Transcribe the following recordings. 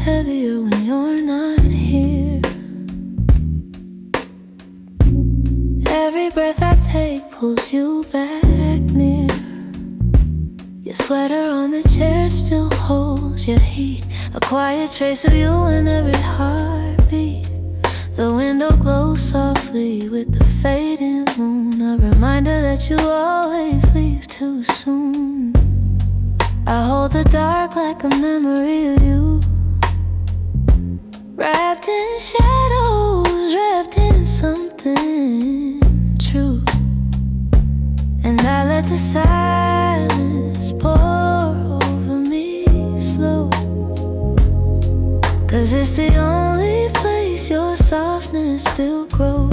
heavier when you're not here. Every breath I take pulls you back near. Your sweater on the chair still holds your heat, a quiet trace of you in every heartbeat. The window glows softly with the fading moon, a reminder that you always leave too soon. I hold the dark like a memory of you, wrapped in shadows, wrapped in something true. And I let the silence pour over me slow, 'cause it's the only place your softness still grows.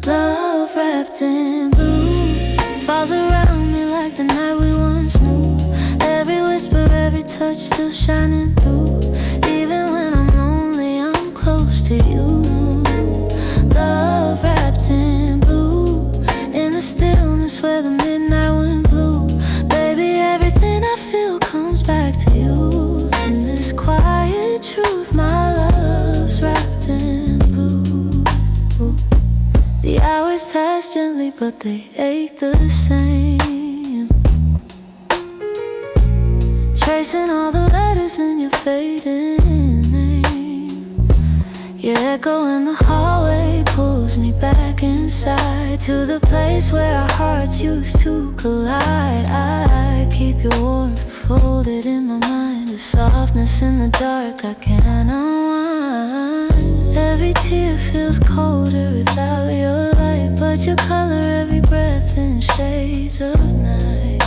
Love wrapped in blue falls around me like the night we once knew. Every whisper, every touch still shining through. Even when I'm lonely, I'm close to you. Love wrapped in blue, in the stillness where the midnight wind blew. Baby, everything I feel comes back to you. In this quiet truth, my love's wrapped in blue. The hours pass gently, but they ache the same, tracing all the letters in your fading name. Your echo in the hallway pulls me back inside, to the place where our hearts used to collide. I keep your warmth folded in my mind, a softness in the dark I can't unwind. Every tear feels colder without your light, but your color every breath in shades of night.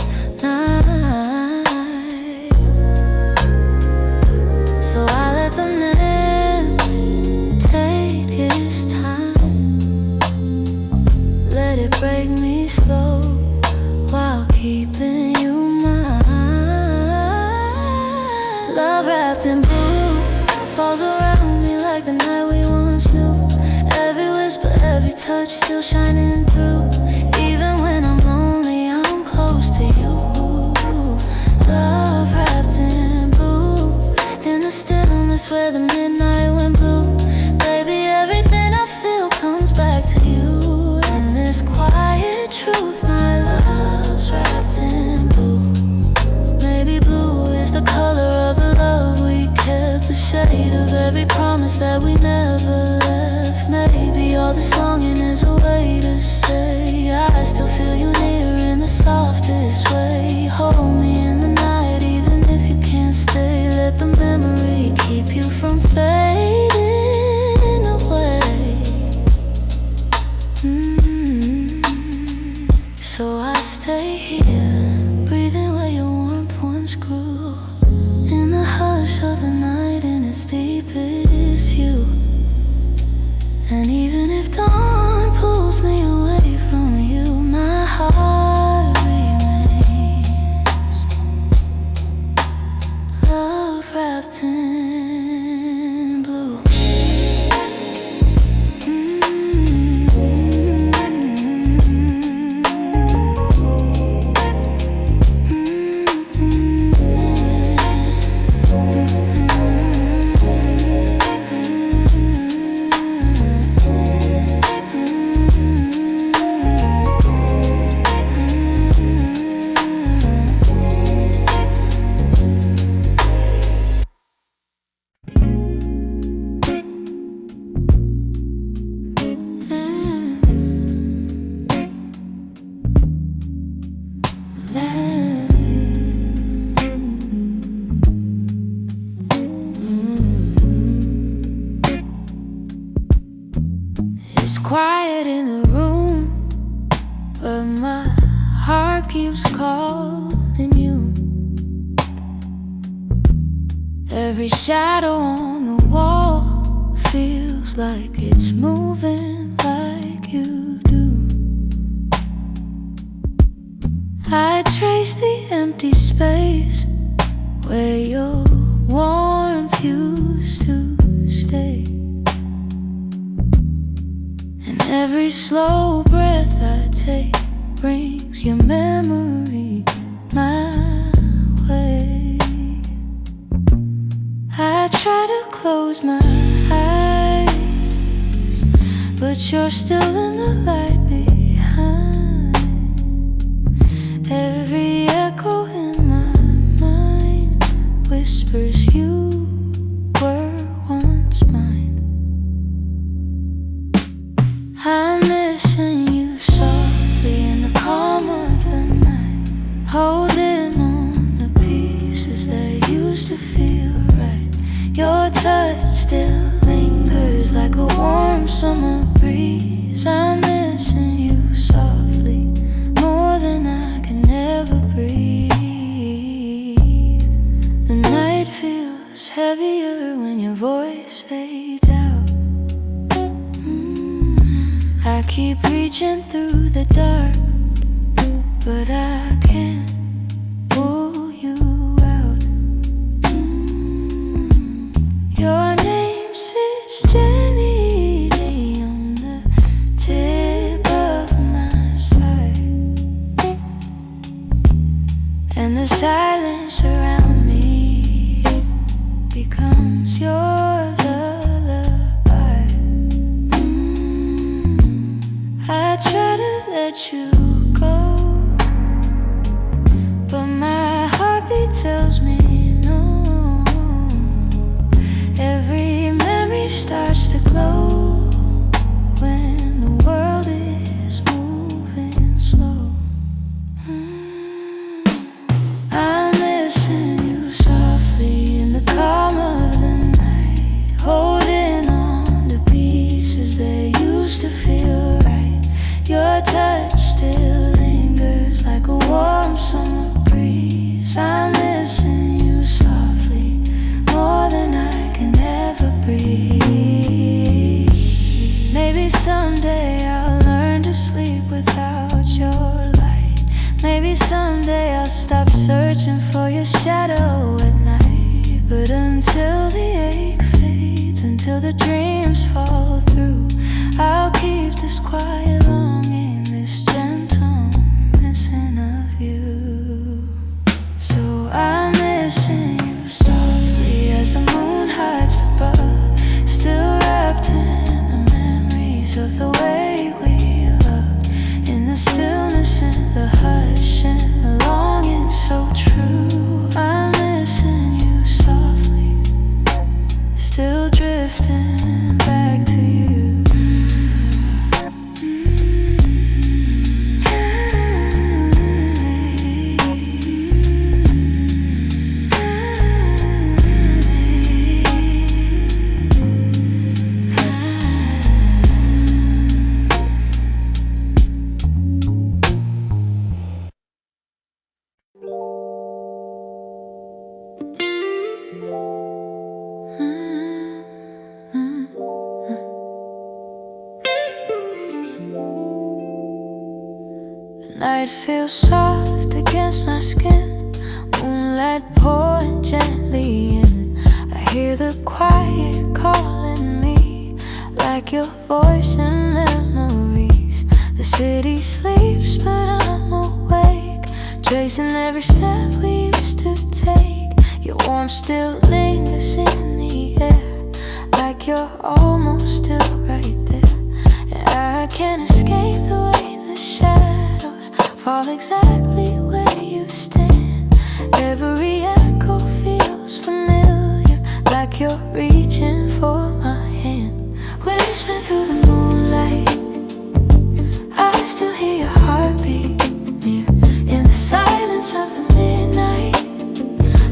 So I let the memory take its time, let it break me slow while keeping you mine. Love wrapped in blue falls around me like the night we once knew. Every whisper, every touch still shining through. Even when I'm lonely, I'm close to you. Love wrapped in blue, in the stillness where the midnight wind blew. Baby, everything I feel comes back to you. In this quiet truth, my love's wrapped in blue. Maybe blue is the color of the love we kept, the shade of every promise that we never left. Maybe all this longing is a way to say I still feel you near in the softest way. Hold me in the night even if you can't stay. Let the memory keep you from fading away. So I stay here, breathing where your warmth once grew. In the hush of the night, in its deepest you. And even if dawn pulls me away from you, my heart remains. Love wrapped in blue. It's quiet in the room, but my heart keeps calling you. Every shadow on the wall feels like it's moving like you do. I trace the empty space where your warmth used to stay. And every slow breath I take brings your memory my way. I try to close my eyes, but you're still in the light behind. Every echo in my mind whispers you were once mine. I'm missing you softly in the calm of the night, holding on to pieces that used to feel right. Your touch still lingers like a warm summer breeze. I'm missing you softly, more than I can ever breathe. The night feels heavier when your voice fades out. I keep reaching through the dark, but I can't pull you out. Your name sits gently on the tip of my side, and the silence around me becomes your lullaby. I try to let you go, but my heartbeat tells me no. Every memory starts to glow when the world is moving slow. I'm missing you softly in the calm of the night, holding on to pieces that used to feel right. Your touch still lingers like a warm summer breeze. I'm missing you softly, more than I can ever breathe. Maybe someday I'll learn to sleep without your light. Maybe someday I'll stop searching for your shadow at night. But until the ache fades, until the dreams fall through, I'll keep this quiet longing, this gentle missing of you. So I'm missing you softly as the moon hides above, still wrapped in the memories of the way we loved, in the stillness and the hush and the longing so true. I'm missing you softly, still drifting back to you. Night feels soft against my skin, moonlight pouring gently in. I hear the quiet calling me, like your voice in memories. The city sleeps but I'm awake, tracing every step we used to take. Your warmth still lingers in the air, like you're almost still right there. And I can't escape the way the shadows fall exactly where you stand. Every echo feels familiar, like you're reaching for my hand. Whispering through the moonlight, I still hear your heartbeat near. In the silence of the midnight,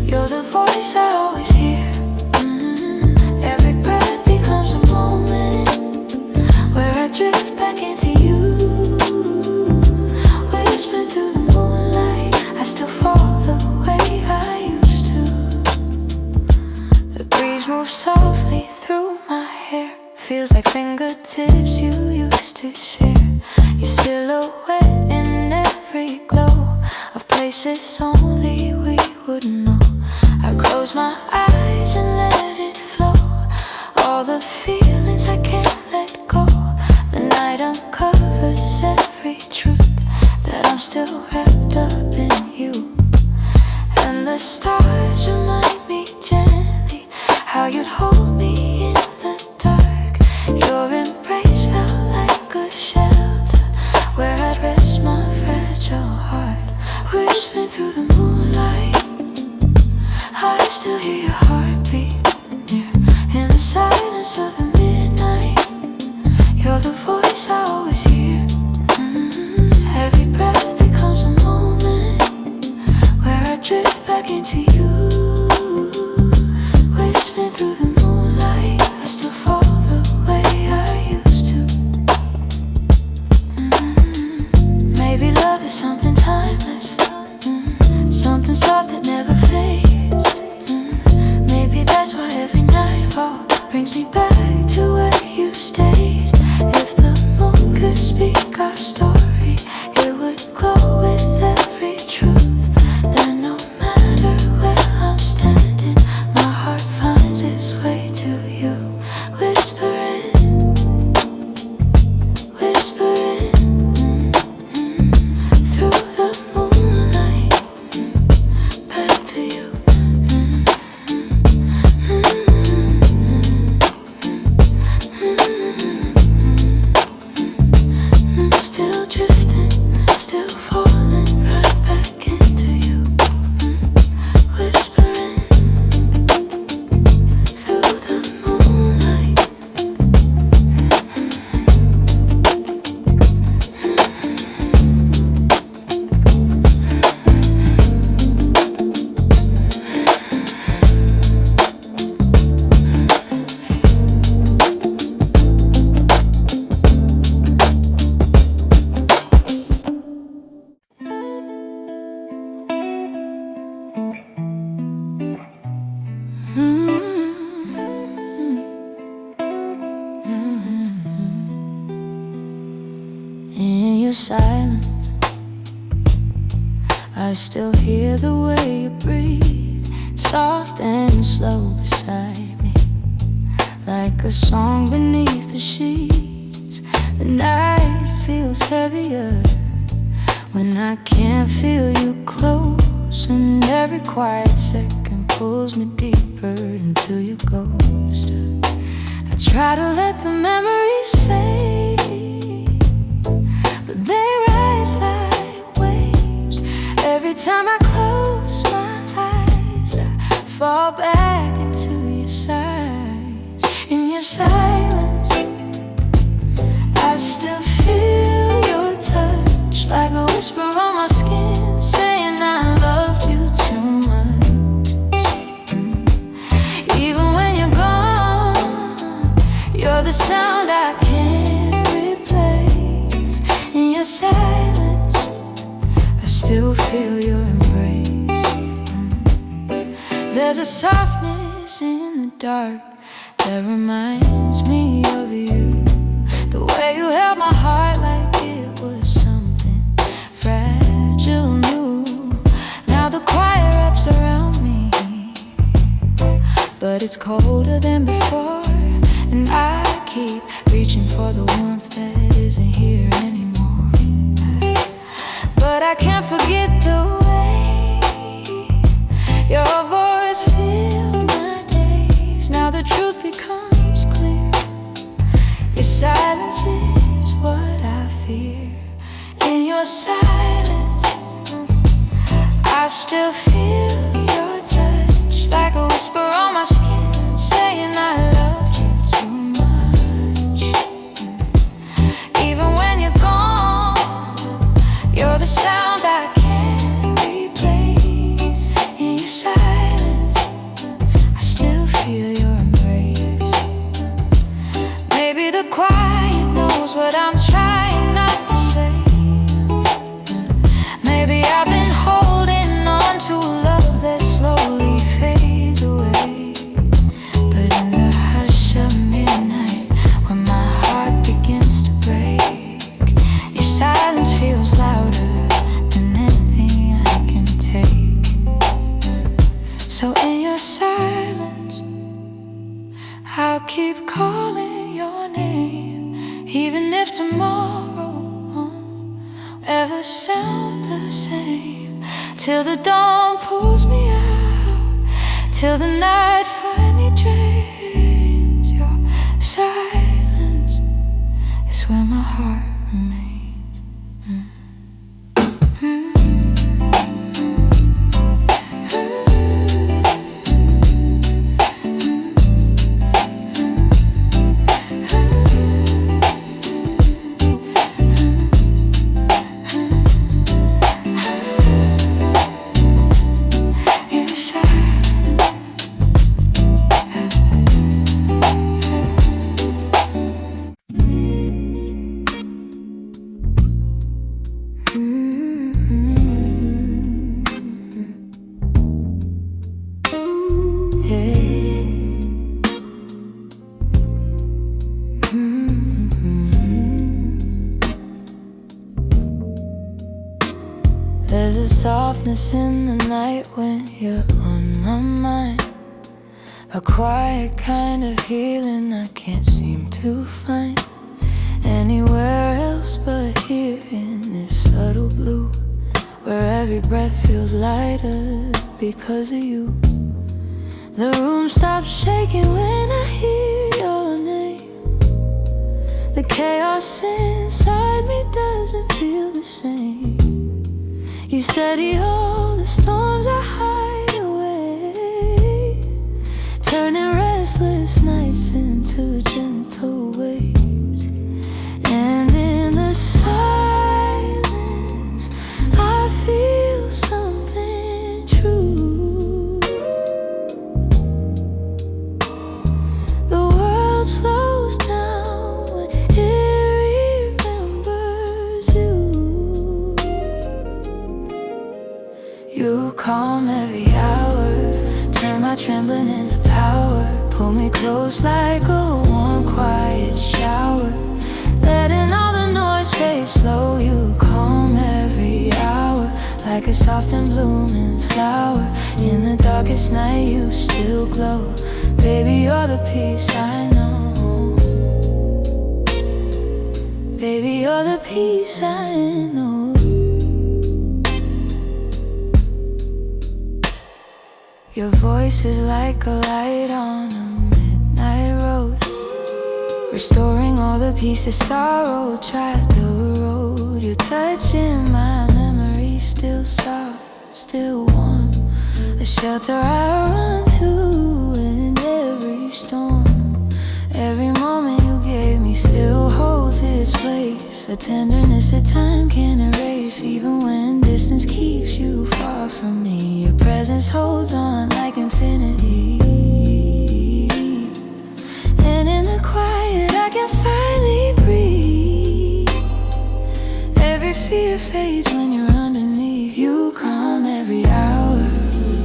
you're the voice I always hear. Every breath becomes a moment where I drift back into you. Whispering through the moonlight, I still fall the way I used to. The breeze moves softly through my hair, feels like fingertips you used to share. Your silhouette in every glow of places only we would know. I close my eyes and let it flow, all the feelings I can't let go. The night uncovers every truth, that I'm still wrapped up in you. And the stars remind me gently how your heartbeat, yeah. In the silence of the midnight, you're the voice I always hear. Every breath becomes a moment where I drift back into you. Whispering through the moonlight, I still fall the way I used to. Maybe love is something timeless, something soft that never fades. Maybe that's why every nightfall brings me back to where you stayed. If the moon could speak our story, it would glow with every truth. That no matter where I'm standing, my heart finds its way to you. Whispering, whispering through the moonlight, back to you. Still drifting, still falling right back into you. Whispering through the moonlight. In your silence, I still hear the way you breathe, soft and slow beside me, like a song beneath the sheets. The night feels heavier when I can't feel you close, and every quiet second pulls me deeper into your ghost. I try to let the memories fade, but they rise like waves. Every time I close my eyes, I fall back into your sighs. In your silence, I still feel your touch, like a whisper on my skin, saying I loved you too much. Even when you're gone, you're the sound I can't replace. In your silence, I still feel your embrace. There's a softness in the dark that reminds me of you. The way you held my heart like it was something fragile new. Now the quiet wraps around me, but it's colder than before, and I keep reaching for the warmth that isn't here anymore. But I can't forget the way your voice filled my days. Now the truth becomes clear. Your silence is what I fear. In your silence, I still feel your touch, like a whisper on my skin, saying I loved you too much. Even when you're gone, you're the sound I can't replace. In your silence, I still feel your embrace. Maybe the quiet knows what I'm trying not to say. Maybe I've been holding on to love that slowly fades away. But in the hush of midnight, when my heart begins to break, your silence feels louder than anything I can take. So in your silence, I'll keep calling your name, even if tomorrow won't ever sound the same. Till the dawn pulls me out, till the night finally drains. Your silence is where my heart remains. softness in the night when you're on my mind. A quiet kind of healing I can't seem to find anywhere else but here in this subtle blue, where every breath feels lighter because of you. The room stops shaking when I hear your name. The chaos inside me doesn't feel the same. You steady all the storms I hide away, turning restless nights into gentle waves. And in the silence I feel something true. The world slows down when it remembers you. You calm every hour, turn my trembling into power. Pull me close like a warm, quiet shower, letting all the noise fade slow. You calm every hour like a soft and blooming flower. In the darkest night you still glow. Baby, you're the peace I know. Baby, you're the peace I know. Your voice is like a light on a midnight road, restoring all the pieces sorrow tried to erode. Your touch in my memory, still soft, still warm, a shelter I run to in every storm. Every moment you gave me still holds its place, a tenderness that time can't erase. Even when distance keeps you far from me, your presence holds on like infinity. And in the quiet I can finally breathe. Every fear fades when you're underneath. You calm every hour,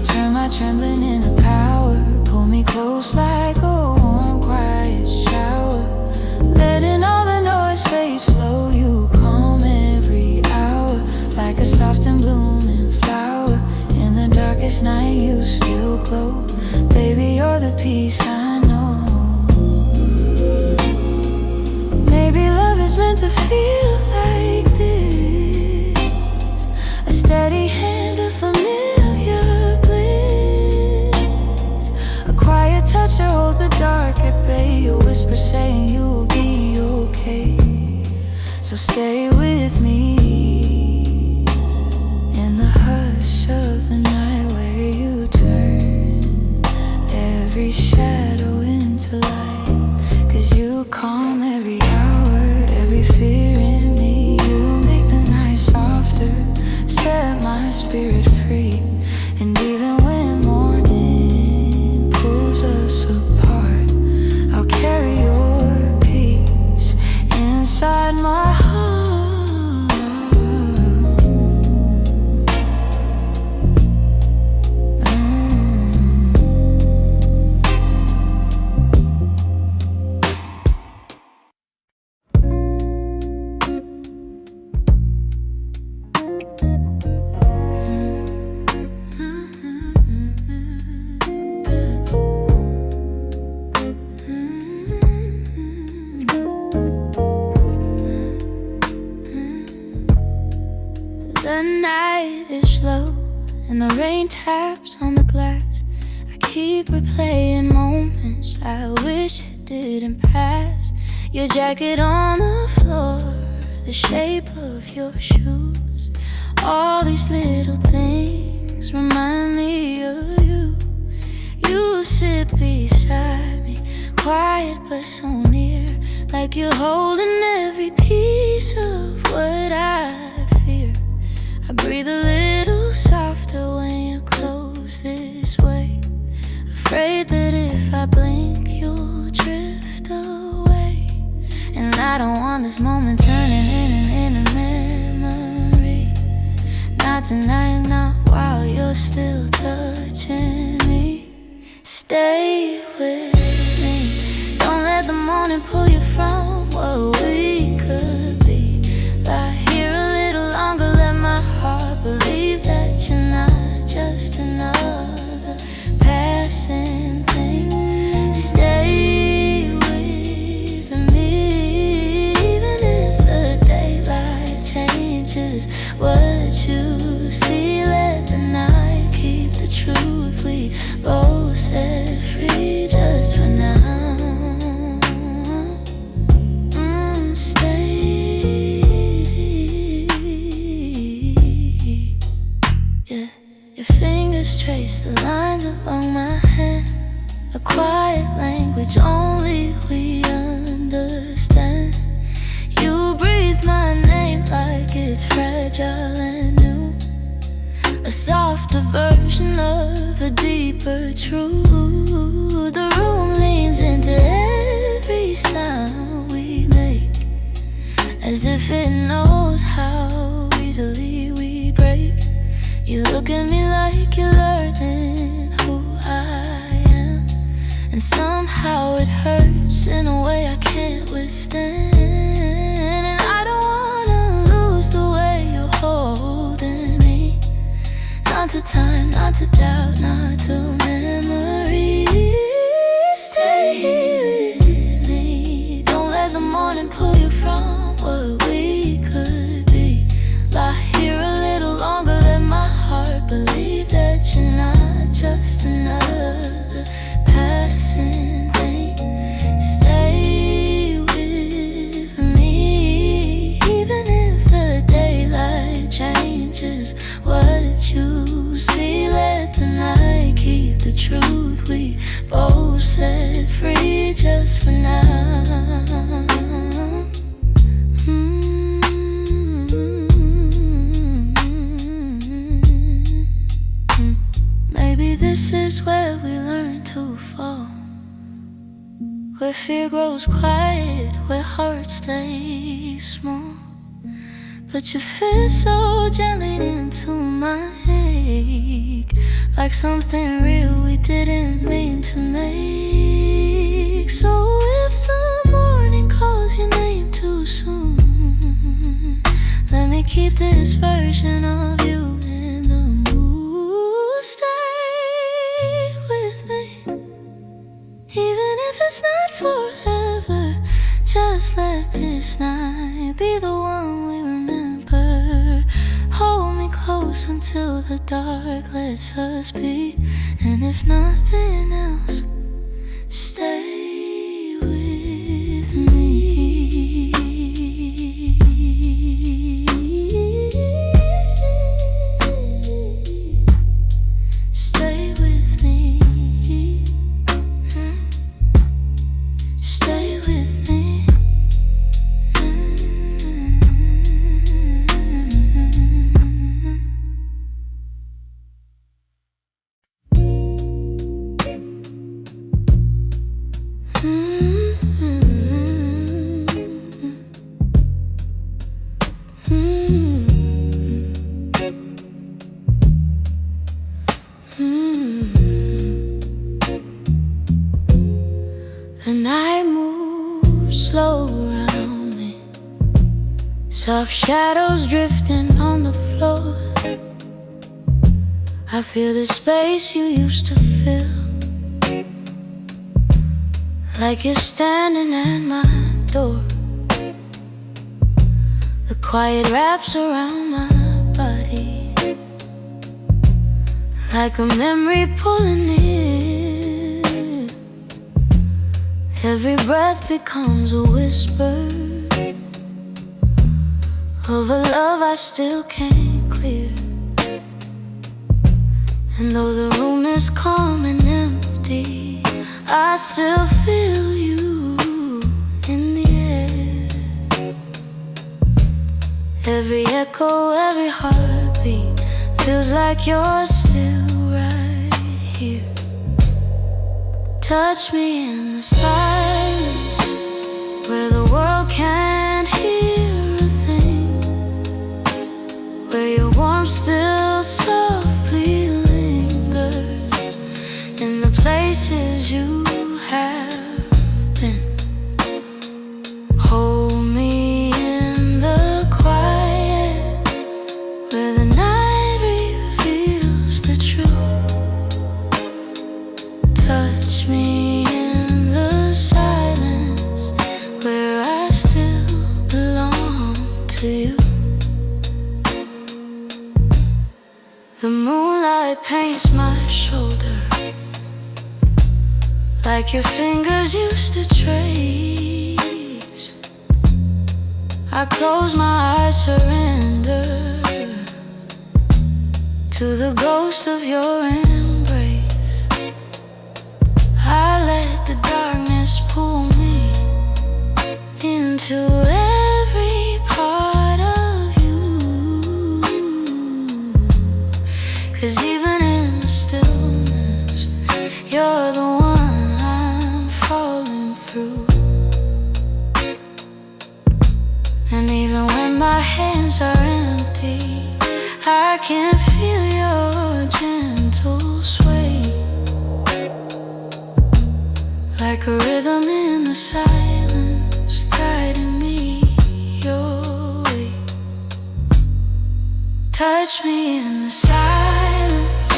turn my trembling into power. Pull me close like a warm, quiet shower, letting all the noise fade slow. You calm every hour like a soft and blooming flower. In the darkest night you still glow. Baby, you're the peace I know. Maybe love is meant to feel like this, a steady hand, a familiar bliss, a quiet touch that holds the dark at bay, a whisper saying you'll be okay. So stay with me in the hush of the night, where you turn every shadow into light. 'Cause you calm every hour, every fear in me. You make the night softer, set my spirit free. And even when morning pulls us apart, I'll carry your peace inside my heart. The night is slow and the rain taps on the glass. I keep replaying moments I wish it didn't pass. Your jacket on the floor, the shape of your shoes, all these little things remind me of you. You sit beside me, quiet but so near, like you're holding every piece of what I fear. I breathe a little softer when you're close this way, afraid that if I blink you'll drift away. And I don't want this moment turning into memory. Not tonight, not while you're still touching me. Stay with me, don't let the morning pull you from what we could be. Lie here a little longer, let my heart believe that you language only we understand. You breathe my name like it's fragile and new, a softer version of a deeper truth. The room leans into every sound we make, as if it knows how easily we break. You look at me like you're learning who I am, and somehow it hurts in a way I can't withstand. And I don't wanna lose the way you're holding me, not to time, not to doubt, not to memory. Stay here with me, don't let the morning pull you from what we could be. Lie here a little longer, let my heart believe that you're not just another passing thing. Stay with me, even if the daylight changes what you see. Let the night keep the truth we both set free just for now. Maybe this is where we learn to fall, where fear grows quiet, where hearts stay small. But you fit so gently into my ache, like something real we didn't mean to make. So if the morning calls your name too soon, let me keep this version of you in the mood. Stay with me, even if it's not forever. Just let this night be the one we remember. Hold me close until the dark lets us be. And if nothing else, stay with me. Stay with me. Stay with me. The night moves slow around me, soft shadows drifting on the floor. I feel the space you used to fill, like you're standing at my door. The quiet wraps around my body, like a memory pulling near. Every breath becomes a whisper of a love I still can't clear. And though the room is calm and empty, I still feel you in the air. Every echo, every heartbeat feels like you're still right here. Touch me in the silence, where the world can't hear a thing, where your warmth still softly lingers in the places you have been. Hold me in the quiet, where the night reveals the truth. Touch me in the silence, where I still belong to you. The moonlight paints my shoulder, like your fingers used to trace. I close my eyes, surrender to the ghost of your embrace. I let the darkness to every part of you. 'Cause even in the stillness, you're the one I'm falling through. And even when my hands are empty, I can feel your gentle sway, like a rhythm in the silence, guiding me your way. Touch me in the silence,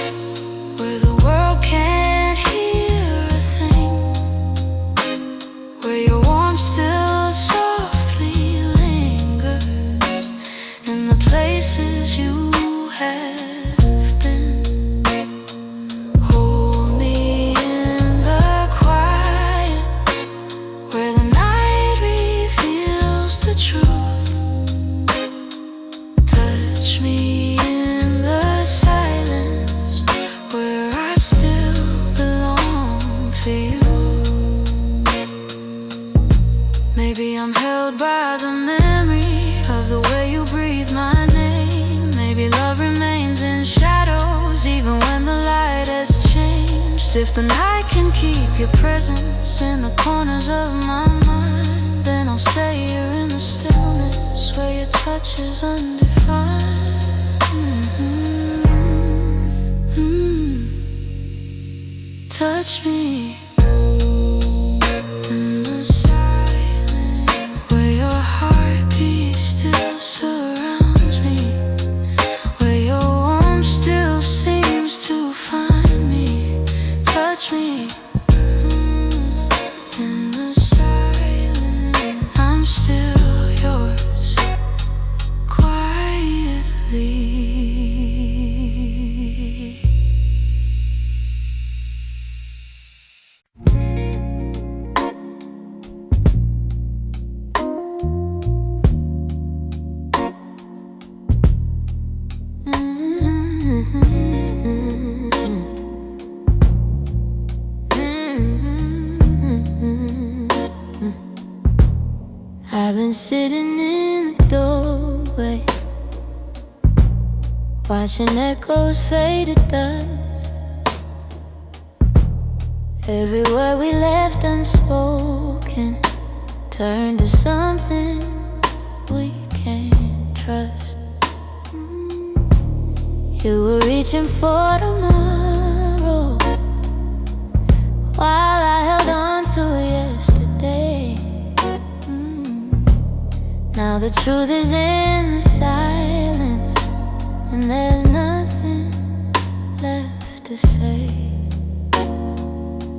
where the world can't hear a thing, where your warmth still softly lingers in the places you have been. Hold me in the quiet, where the night reveals the truth. Touch me in the silence, where I still belong to you. Maybe I'm held by the memory of the way you breathe my name. Maybe love remains in shadows even when the light has changed. If the night can keep your presence in the corners of my mind, then I'll stay here in the stillness, where your touch is undefined. Touch me in the silence, where your heartbeat still surrounds me, where your warmth still seems to find me. Touch me in the silence, I'm still yours, quietly. I've been sitting in the doorway, watching echoes fade to dust. Every word we left unspoken turned to something we can't trust. You were reaching for tomorrow, while I held on to yesterday. Now the truth is in the silence, and there's nothing left to say.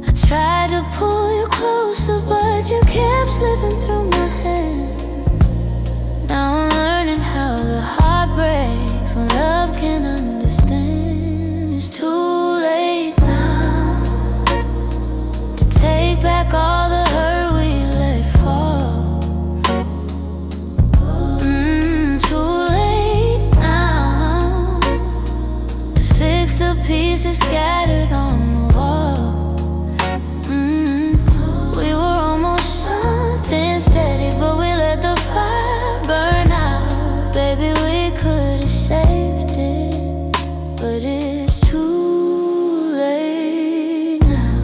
I tried to pull you closer, but you kept slipping through my hand. Now I'm learning how the heart breaks when love can't understand. It's too late now to take back all the hurt we let fall. Too late now to fix the pieces scattered on the wall. We were almost something steady, but we let the fire burn out. Baby, we could have saved it, but it's too late now.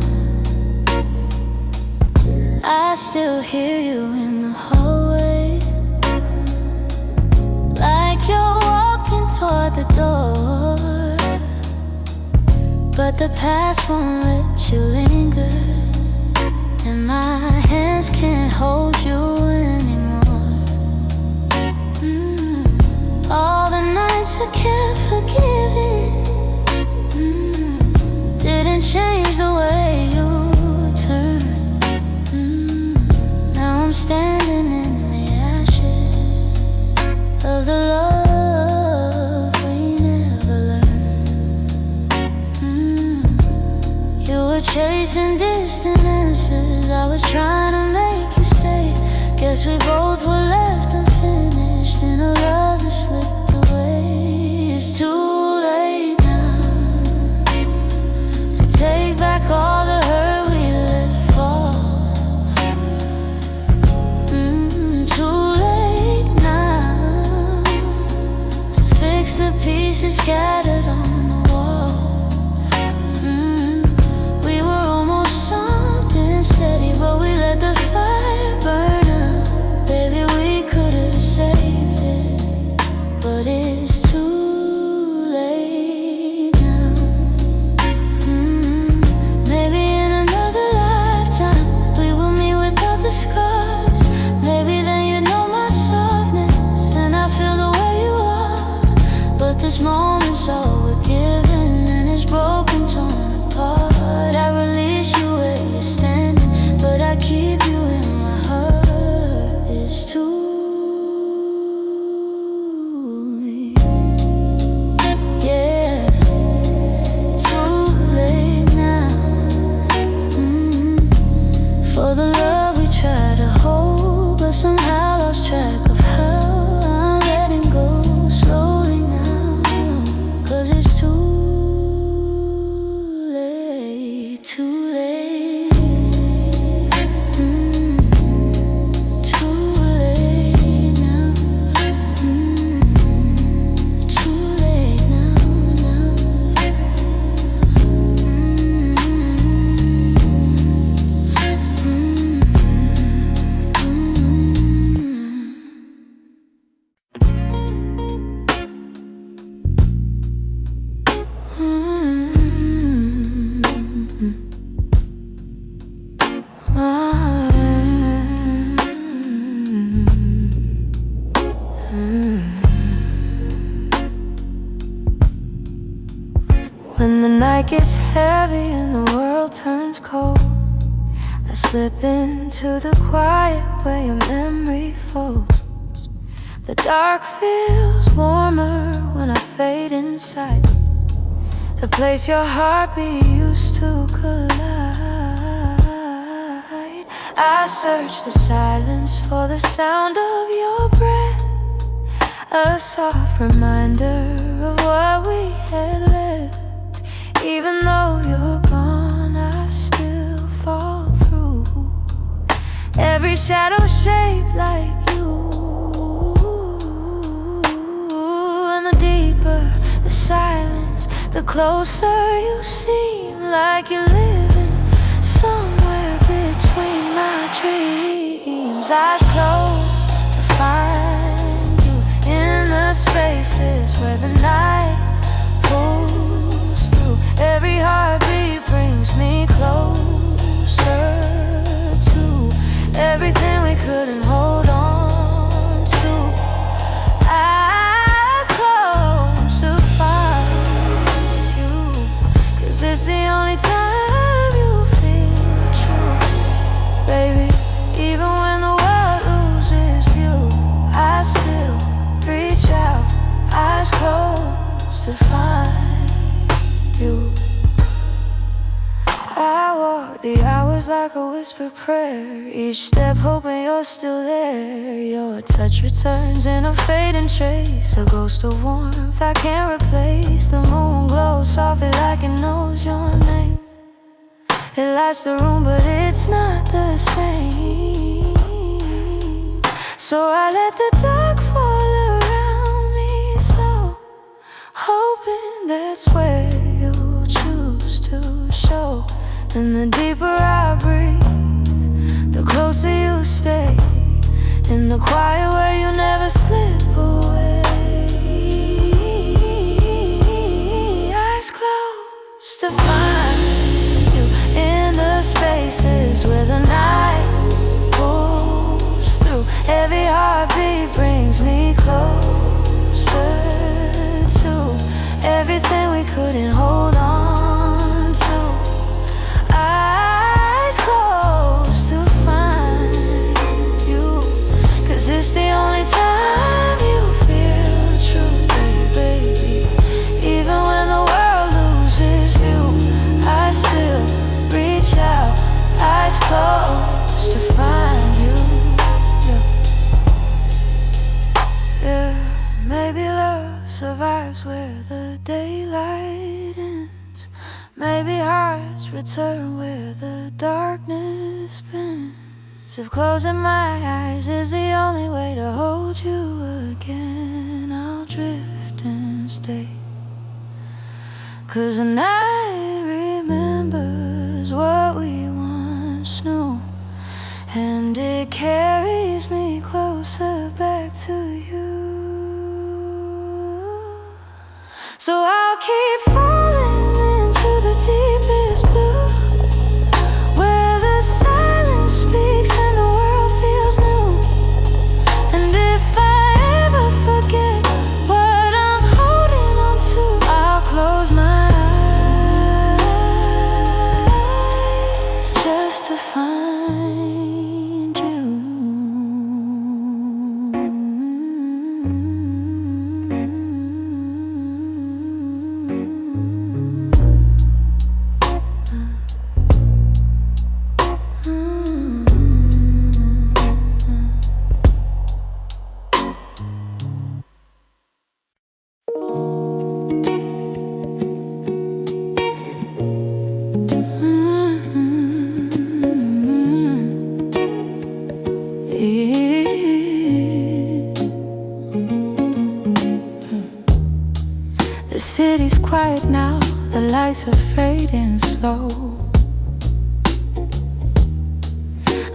I still hear you in the hallway, like you're walking toward the door, but the past won't let you linger, and my hands can't hold you anymore. All the nights I kept forgiving didn't change the way you turned. Now I'm standing in the ashes of the love we never learned. You were chasing distant answers, I was trying to make you stay. Guess we both were left unfinished in a love that slipped away. It's too late now to take back all the hurt we let fall. Too for the love we tried to hold, but somehow lost track of how I'm letting go slowly now. 'Cause it's too late, too late. Too late now. Too late now, now. When the night gets heavy and the world turns cold, I slip into the quiet where your memory folds. The dark feels warmer when I fade inside, the place your heartbeat used to collide. I search the silence for the sound of your breath, a soft reminder of what we had left. Even though you're gone, I still fall through. Every shadow shaped like you, and the deeper the silence, the closer you seem, like you're living somewhere between my dreams. Eyes closed to find you in the spaces where the night pulls through. Every heartbeat brings me closer to everything we couldn't hold on to. Eyes closed to find you, 'cause it's the only time you feel true, baby. Even when the world loses view, I still reach out, eyes closed to find you. I walk the hours like a whispered prayer, each step hoping you're still there. Your touch returns in a fading trace, a ghost of warmth I can't replace. The moon glows softly like it knows your name. It lights the room but it's not the same. So I let the dark fall around me slow, hoping that's where you choose to show. And the deeper I breathe, the closer you stay, in the quiet where you never slip away. Eyes closed to find you in the spaces where the night pulls through. Every heartbeat brings me closer to everything we couldn't hold on to. Eyes closed to find you, 'cause it's the only time you feel true, baby. Even when the world loses view, I still reach out, eyes closed to find you. Yeah, yeah. Maybe love survives where the daylight ends. Maybe hearts return where the darkness bends. If closing my eyes is the only way to hold you again, I'll drift and stay. 'Cause the night remembers what we once knew, and it carries me closer back to you. So I'll keep falling into the deepest blue, where the silence speaks and the world feels new. And if I ever forget what I'm holding on to, I'll close my eyes just to find you. lights are fading slow.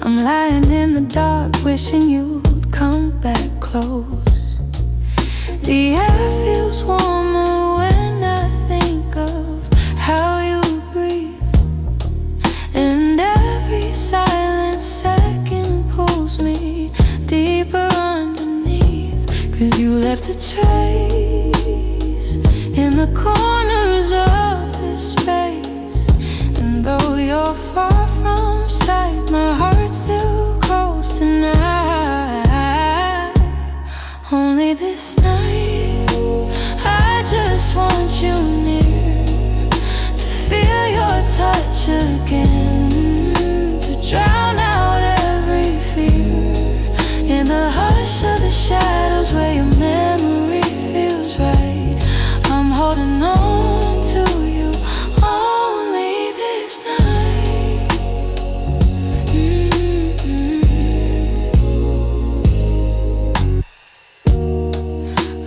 I'm lying in the dark, wishing you'd come back close. The air feels warmer when I think of how you breathe, and every silent second pulls me deeper underneath. 'Cause you left a trace in the corners of this space, and though you're far from sight, my heart's still close tonight. Only this night, I just want you near, to feel your touch again, to drown out every fear in the hush of the shadows where your memory feels right. I'm holding on to you only this night.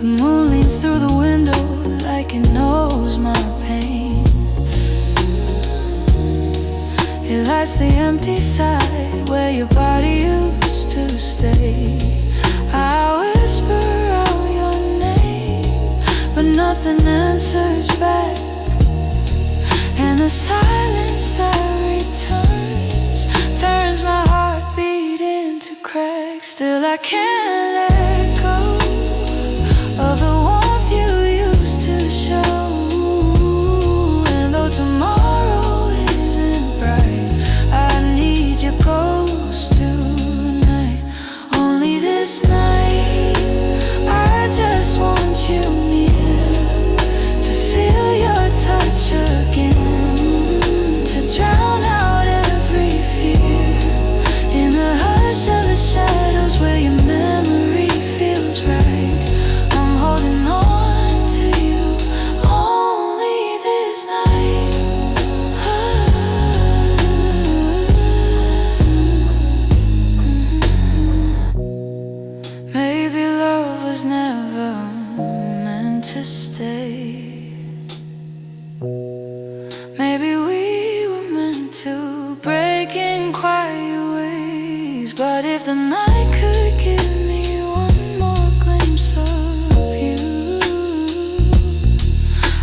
The moon leans through the window like it knows my pain. It lights the empty side where your body used to stay. I whisper out your name, but nothing answers back, and the silence that returns turns my heartbeat into cracks. Still I can't let go of the warmth you used to show. And though tomorrow isn't bright, I need your ghost tonight. Only this night, I just want you near, to feel your touch again, to drown out every fear in the hush of the shadows where your memory feels right. I'm holding on to you only this night. Maybe love was never meant to stay. Maybe we were meant to break in quiet ways. But if the night could give me one more glimpse of you,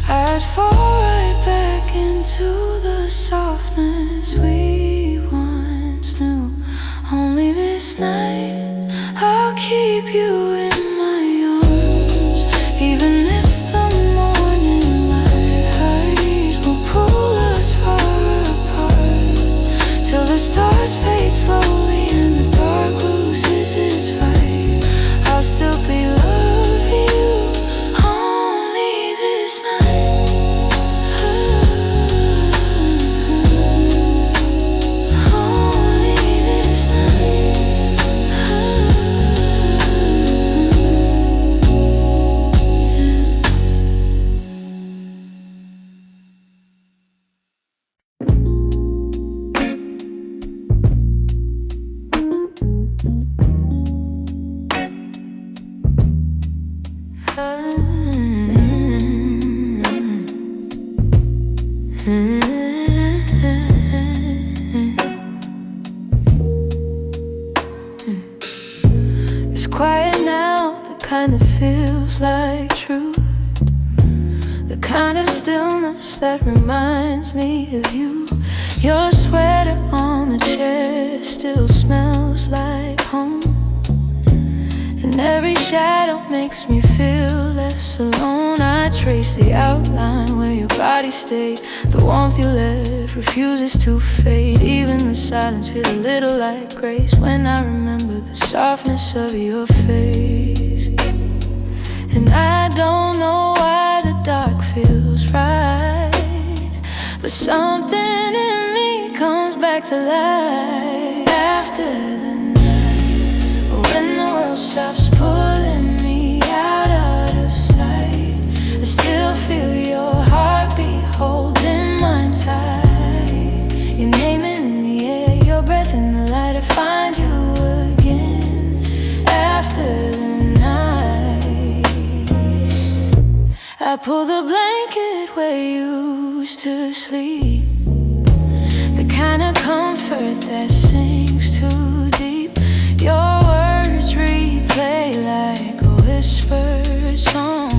I'd fall right back into the softness we once knew. Only this night, I'll keep you in my arms, even if the morning light will pull us far apart, till the stars fade slowly and the dark loses its fight. I'll still be loving you only this night. Only this night. It's quiet now, the kind that feels like truth, the kind of stillness that reminds me of you. Your sweater on the chair still smells like home, and every shadow makes me feel less alone. I trace the outline where your body stayed, the warmth you left refuses to fade. Even the silence feels a little like grace when I remember the softness of your face. And I don't know why the dark feels right, but something in me comes back to life after the night, when the world stops pulling me out of sight. I still feel your heartbeat holding mine tight, your name in the air, your breath in the light. I find you again after the night. I pull the blanket where you used to sleep. The kind of comfort that sinks too deep. Your words replay like a whispered song.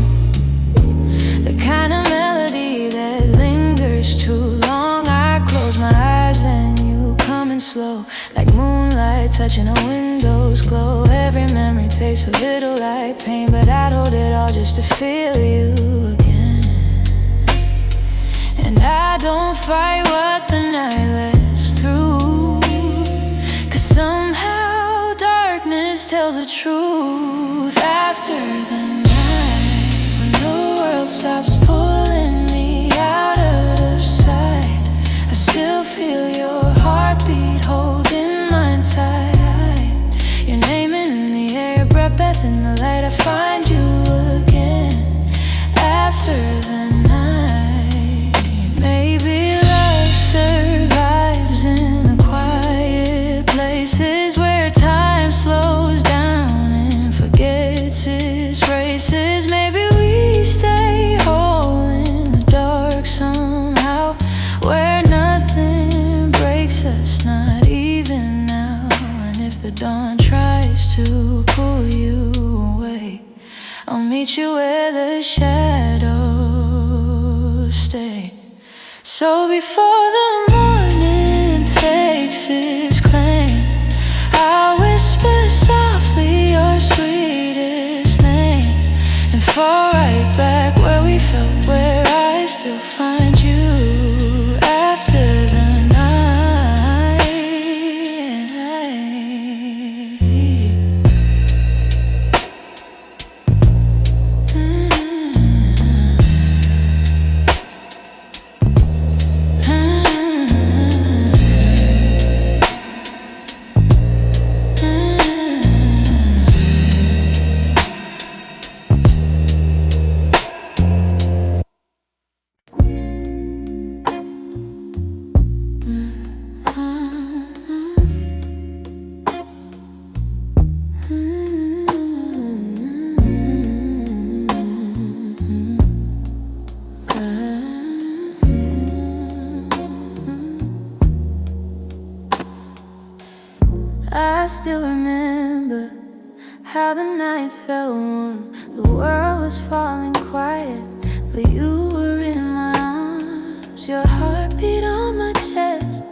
The kind of melody that lingers too long. I close my eyes and you come in slow, like moonlight touching a window's glow. Every memory tastes a little like pain, but I'd hold it all just to feel you again. And I don't fight what the night lets through, 'cause somehow darkness tells the truth. After the night, when the world stops pulling me out of sight, I still feel your heartbeat holding mine tight. Your name in the air, breath in the light. I find you again after the night. Maybe love survives in the quiet places where time slows down and forgets its races. Maybe we stay whole in the dark somehow, where nothing breaks us, not even now. And if the dawn tries to pull you away, I'll meet you where the shadows stay. So before the morning takes its claim, I'll whisper softly your sweetest name, and fall right back where we felt, where I still find you after the night. I still remember how the night felt warm. The world was falling quiet, but you were in my arms. Your heartbeat on my chest,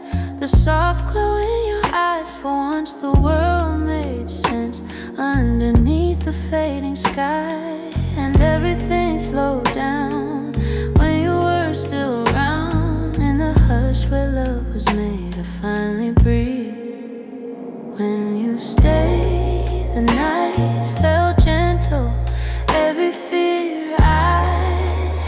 the soft glow in your eyes. For once the world made sense underneath the fading sky. And everything slowed down when you were still around. In the hush where love was made, I finally breathe. When you stayed, the night felt gentle. Every fear I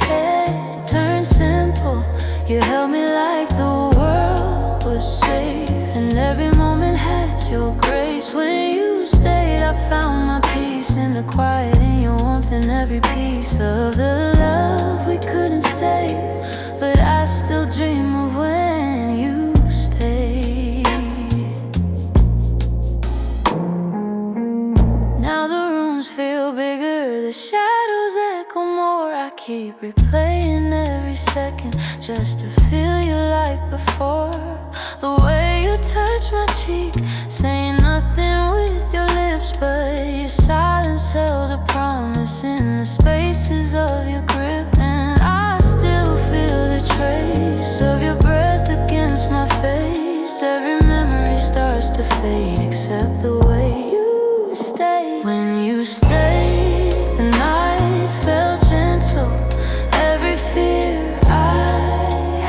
had turned simple. You held me like the world was safe, and every moment had your grace. When you stayed, I found my peace in the quiet, in your warmth, and every piece of the love we couldn't save. But I still dream of when you stayed. Now the rooms feel bigger, the shadows echo more. I keep replaying every second just to feel you like before. The way you touch my cheek, saying nothing with your lips, but your silence held a promise in the spaces of your grip. And I still feel the trace of your breath against my face. Every memory starts to fade except the way you stay. When you stay, the night felt gentle. Every fear I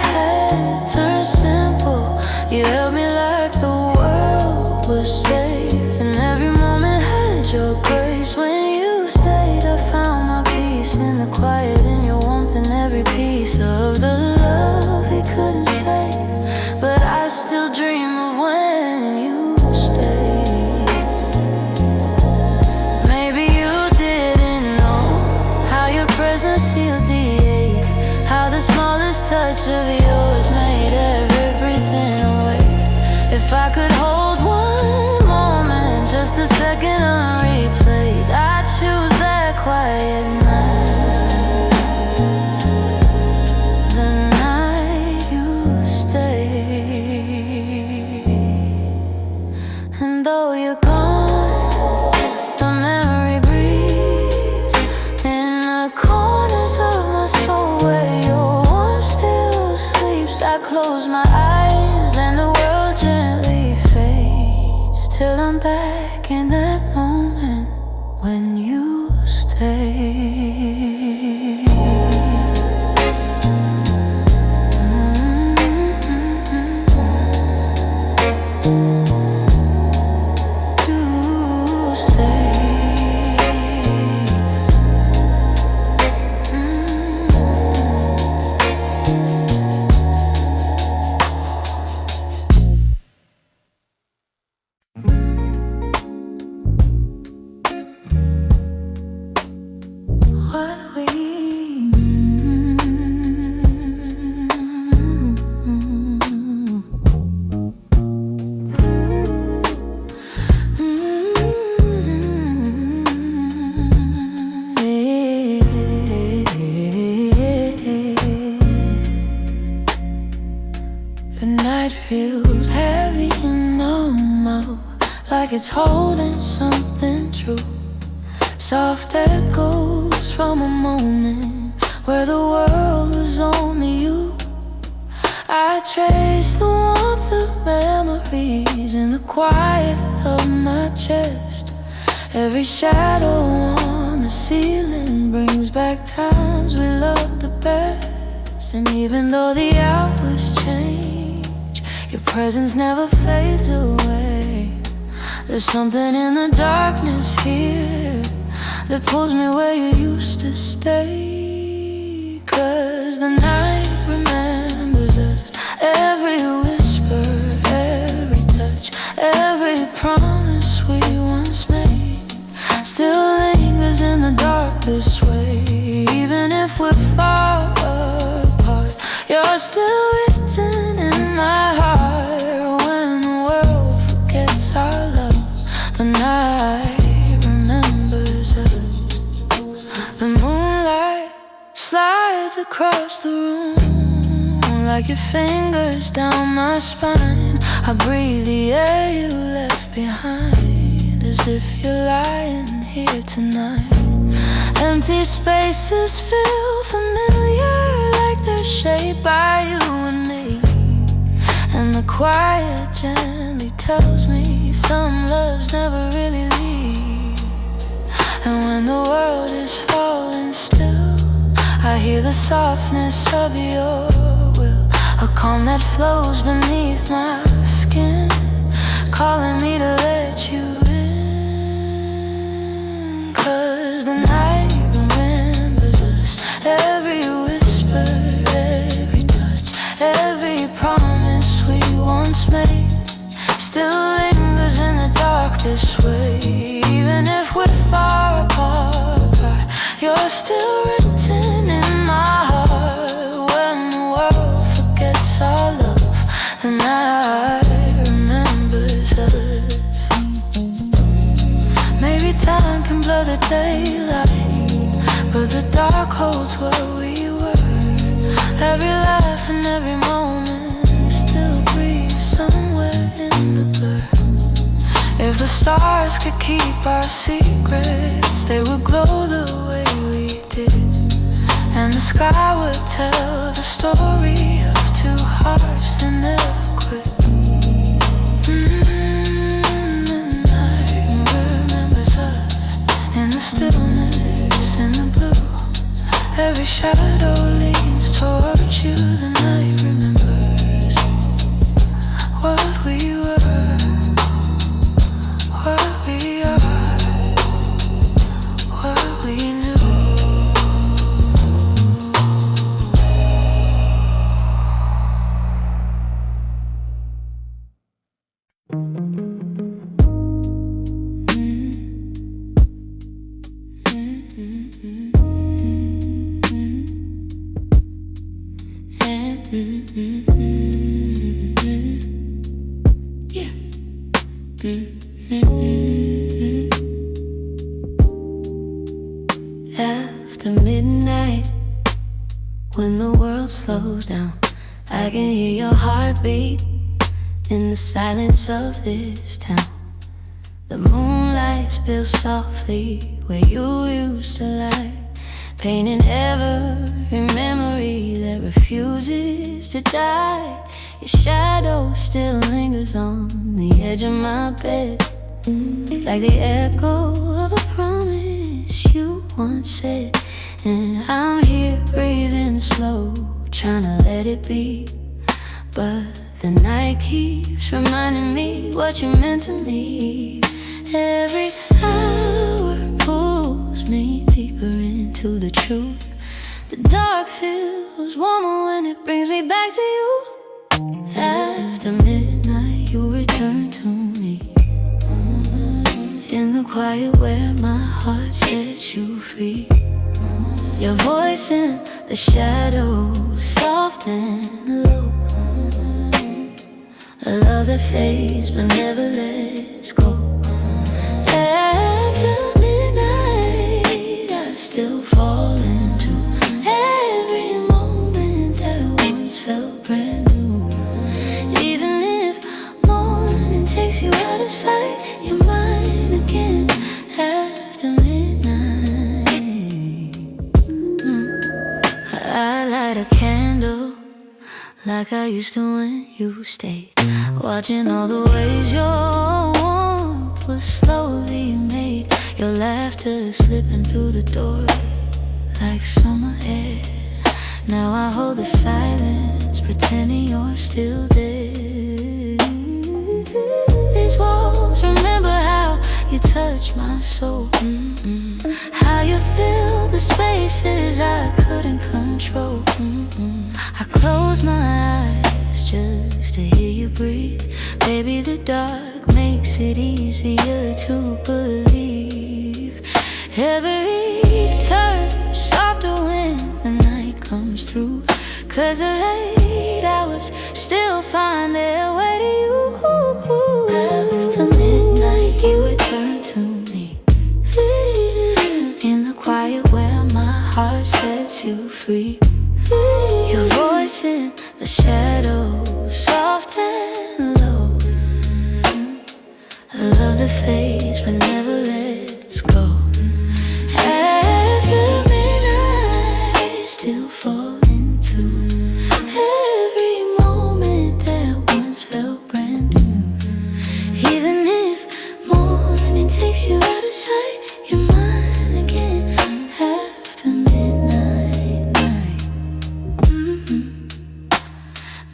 had turned simple. You held me like the world was safe, and every moment had your grace. When you stayed, I found my peace in the quiet, in your warmth, and every piece of the love we couldn't save. But I still dream of when you stayed. Maybe you didn't know how your presence healed the ache, how the smallest touch of yours made everything away. If I could hold one moment, just a second unreplayed, I'd choose that quiet night. I'm back in that moment when you stay. Feels heavy and normal, like it's holding something true. Soft echoes from a moment where the world was only you. I trace the warmth of memories in the quiet of my chest. Every shadow on the ceiling brings back times we loved the best. And even though the hours change, your presence never fades away. There's something in the darkness here that pulls me where you used to stay. 'Cause the night remembers us, every whisper, every touch, every promise we once made still lingers in the dark this way. Even if we're far apart, you're still written in my heart. When the world forgets our love, the night remembers us. The moonlight slides across the room like your fingers down my spine. I breathe the air you left behind, as if you're lying here tonight. Empty spaces feel familiar, like they're shaped by you and me. And the quiet gently tells me some loves never really leave. And when the world is falling still, I hear the softness of your will, a calm that flows beneath my skin, calling me to let you in. 'Cause the night remembers us, every whisper, every touch, every promise we once made still lingers in the dark this way. Even if we're far apart, you're still written in my heart. When the world forgets our love, the night remembers us. Maybe time can blur the daylight, but the dark holds where we were. Every laugh and every moment still breathes somewhere in the blur. If the stars could keep our secrets, they would glow the way we did. And the sky would tell the story of two hearts that never quit. The night remembers us in the stillness, in the blue. Every shadow leans towards you. The night remembers what we were, what we are, what we knew. Yeah. After midnight, when the world slows down, I can hear your heartbeat in the silence of this town. The moonlight spills softly where you used to lie, painting every memory that refuses to die. Your shadow still lingers on the edge of my bed, like the echo of a promise you once said. And I'm here breathing slow, trying to let it be, but the night keeps reminding me what you meant to me. Every hour pulls me deeper into the truth. The dark feels warmer when it brings me back to you. After midnight you return to me, in the quiet where my heart sets you free. Your voice in the shadows, soft and low. A love that fades but never lets go. After midnight I still fall into every moment that once felt brand new. Even if morning takes you out of sight, you're mine again after midnight. I light a candle like I used to when you stayed, watching all the ways your warmth was slowly made. Your laughter slipping through the door like summer air. Now I hold the silence, pretending you're still there. These walls remember how you touch my soul, how you fill the spaces I couldn't control. I close my eyes just to hear you breathe. Baby, the dark makes it easier to believe. Every turn softer when the night comes through, 'cause the late hours still find their way to you. After midnight you return to me, in the quiet where my heart sets you free. Your voice in the shadows, soft and low. A love that fades but never lets go. After midnight I still fall into every moment that once felt brand new. Even if morning takes you out of sight, you're mine again after midnight.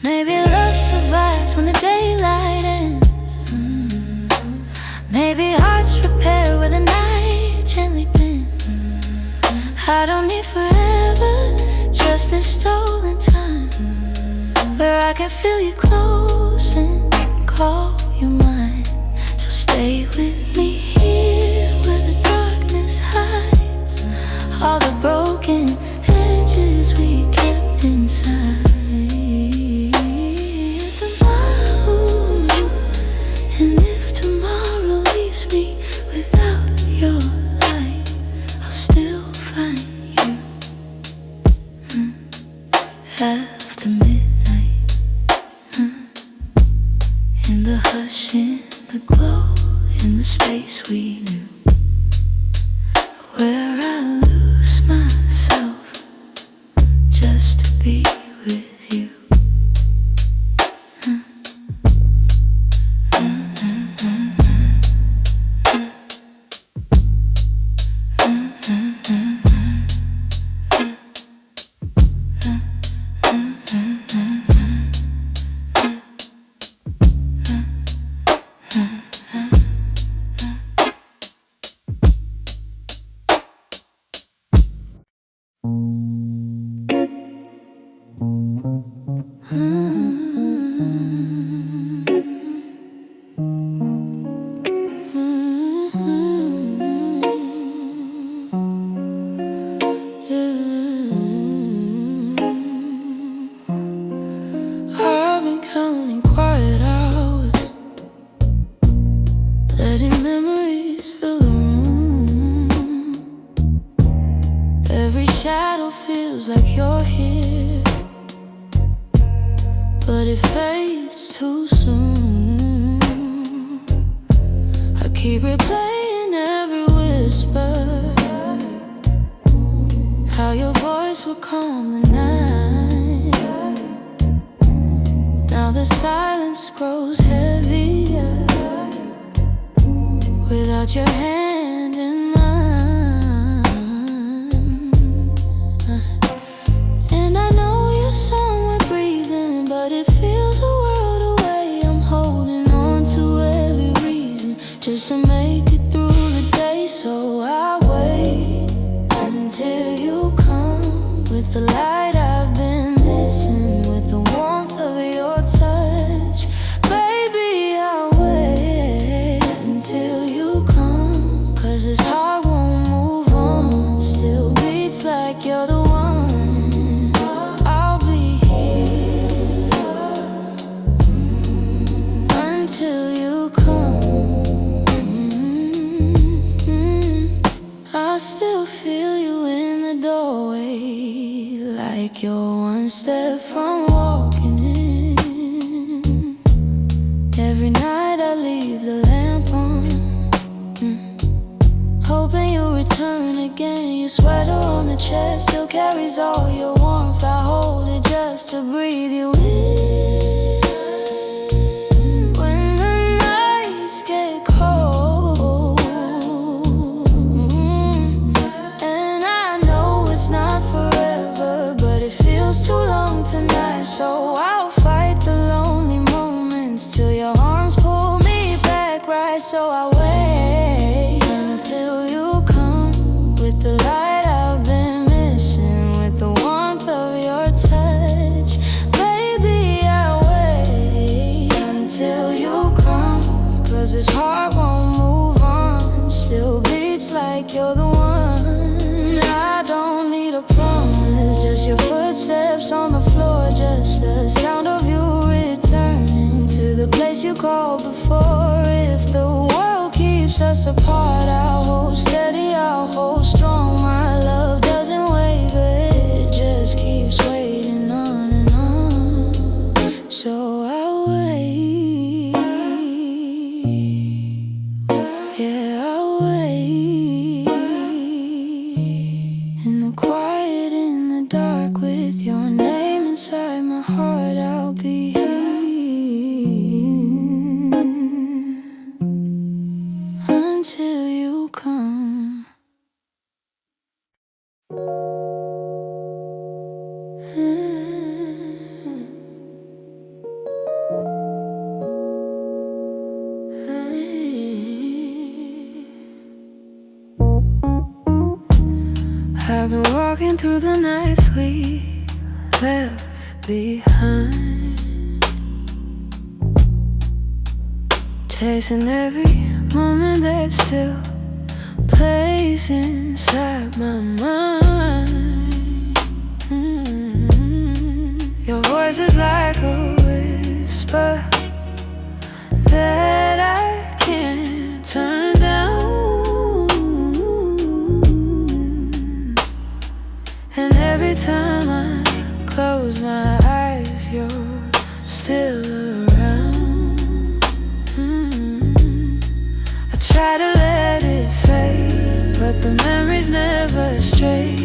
Maybe love survives when the daylight ends. Maybe hearts repair where the night gently bends. I don't need forever, just this stolen time, where I can feel you close and call you mine. So stay with me here where the darkness hides all the broken edges we kept inside. And if tomorrow leaves me without your light, I'll still find you after midnight, in the hush, in the glow, in the space we knew, where I lose myself just to be with you. I've been counting quiet hours, letting memories fill the room. Every shadow feels like you're here, but it fades too soon. I keep replaying every whisper, how your voice would calm the night. Now the silence grows heavier, got your hand in mine, and I know you're somewhere breathing, but it feels a world away. I'm holding on to every reason just to make it through the day. So I wait until you come with the light I've been missing, with the warmth of your touch. Baby, I'll wait until you come, 'cause this heart won't move on. Still beats like you're the one. I'll be here until you come. I still feel you in the doorway, like you're one step from walking in. Every night I leave the lamp on, hoping you'll return again. Your sweater on the chest still carries all your warmth. I hold it just to breathe you in. When the nights get cold, and I know it's not forever, but it feels too long tonight. So I'll fight the lonely moments till your arms pull me back right. So I wait until you come with the light I've been missing, with the warmth of your touch. Baby, I wait until you come, 'cause this heart won't move on. Still beats like you're the one. I don't need a promise, just your footsteps on the floor, just the sound of you returning to the place you called before. If the world keeps us apart, I'll hold steady, I'll hold strong. My love doesn't waver, it just keeps waiting on and on. So I'll wait, yeah, I'll wait in the quiet, in the dark, with your name inside my heart. I'll be here until you come. I've been walking through the nights we left behind, chasing every moment that still plays inside my mind. Your voice is like a whisper that I can't turn down, and every time I close my eyes, you're still around. I try to let it fade, but the memories never stray.